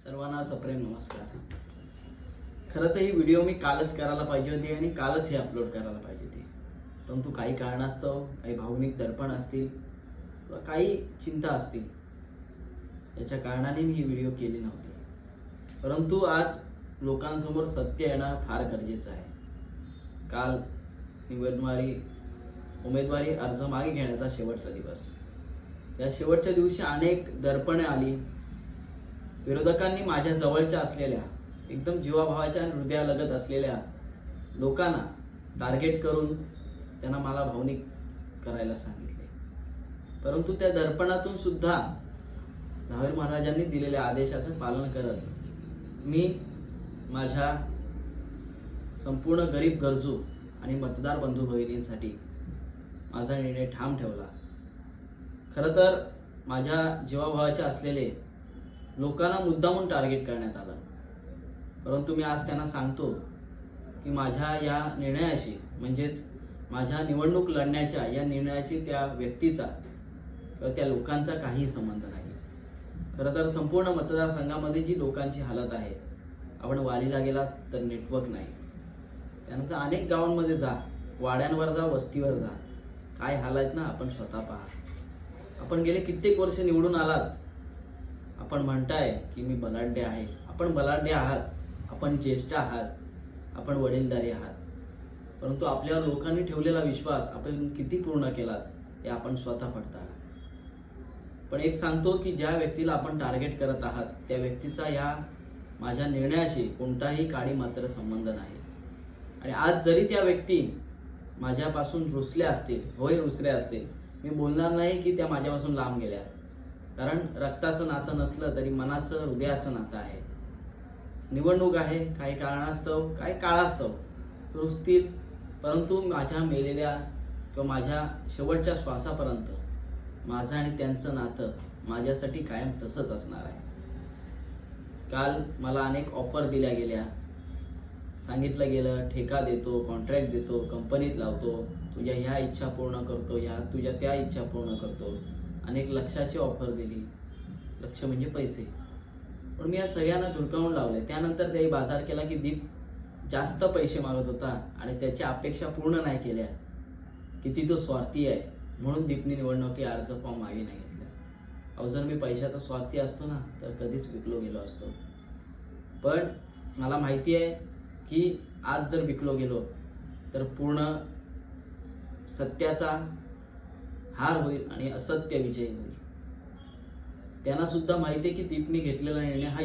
सर्वांना सप्रेम नमस्कार। खरं तर ही व्हिडिओ मी कालच करायला पाहिजे होती आणि कालच हे अपलोड करायला पाहिजे होती, परंतु काही कारणास्तव, काही भावनिक दडपण असतील किंवा काही चिंता असतील, याच्या कारणाने मी ही व्हिडिओ केली नव्हती। परंतु आज लोकांसमोर सत्य येणं फार गरजेचं आहे। काल उमेदवारी अर्ज मागे घेण्याचा शेवटचा दिवस। या शेवटच्या दिवशी अनेक दडपणे आली। विरोधकांनी माझ्या जवळच्या असलेल्या, एकदम जीवाभावाच्या हृदयालगत असलेल्या लोकांना टार्गेट करून त्यांना मला भावनिक करायला सांगितले। परंतु त्या दडपणातून सुद्धा दहावीर महाराजांनी दिलेल्या आदेशाचं पालन करत मी माझ्या संपूर्ण गरीब गरजू आणि मतदार बंधू भगिनींसाठी माझा निर्णय ठाम ठेवला। खरं तर माझ्या जीवाभावाचे असलेले लोकांना मुद्दामून टार्गेट करण्यात आलं, परंतु मी आज त्यांना सांगतो की माझ्या या निर्णयाशी, म्हणजेच माझ्या निवडणूक लढण्याच्या या निर्णयाशी त्या व्यक्तीचा किंवा त्या लोकांचा काही संबंध नाही। खरं तर संपूर्ण मतदारसंघामध्ये जी लोकांची हालत आहे, आपण वालीला गेलात तर नेटवर्क नाही, त्यानंतर अनेक गावांमध्ये जा, वाड्यांवर जा, वस्तीवर जा, काय हाल आहेत ना आपण स्वतः पहा। आपण गेले कित्येक वर्ष निवडून आलात, आपण म्हणताय की मी बलाढ्य आहे, आपण बलाढ्य आहात, आपण ज्येष्ठ आहात, आपण वडीलधारी आहात, परंतु आपल्यावर लोकांनी ठेवलेला विश्वास आपण किती पूर्ण केलात हे आपण स्वतः पडताळ। पण एक सांगतो की ज्या व्यक्तीला आपण टार्गेट करत आहात त्या व्यक्तीचा या माझ्या निर्णयाशी कोणताही काडी मात्र संबंध नाही। आणि आज जरी त्या व्यक्ती माझ्यापासून रुसल्या असतील, होय रुसल्या असतील, मी बोलणार नाही की त्या माझ्यापासून लांब गेल्या, कारण रक्ताचं नातं नसलं तरी मनाचं, हृदयाचं नातं आहे। निवडणूक आहे, काही कारणास्तव, काही काळास्तव रुसतील, परंतु माझ्या मेलेल्या किंवा माझ्या शेवटच्या श्वासापर्यंत माझं आणि त्यांचं नातं माझ्यासाठी कायम तसंच असणार आहे। काल मला अनेक ऑफर दिल्या गेल्या, सांगितलं गेलं ठेका देतो, कॉन्ट्रॅक्ट देतो, कंपनीत लावतो, तुझ्या ह्या इच्छा पूर्ण करतो, तुझ्या त्या इच्छा पूर्ण करतो, अनेक लक्षाची ऑफर दिली, लक्ष म्हणजे पैसे। पण मी या सगळ्यांना धुडकावून लावले। त्यानंतर त्याही बाजार केला की दीप जास्त पैसे मागत होता आणि त्याच्या अपेक्षा पूर्ण नाही केल्या, किती तो स्वार्थी आहे, म्हणून दीपनी निवडणुकी अर्ज फॉर्म मागे नाही घेतला। अहो जर मी पैशाचा स्वार्थी असतो ना तर कधीच विकलो गेलो असतो। पण मला माहिती आहे की आज जर विकलो गेलो तर पूर्ण सत्याचा हार होईल आणि असत्य विजय होईल। त्यांना सुद्धा माहिती आहे की दीपनी घेतलेला निर्णय हा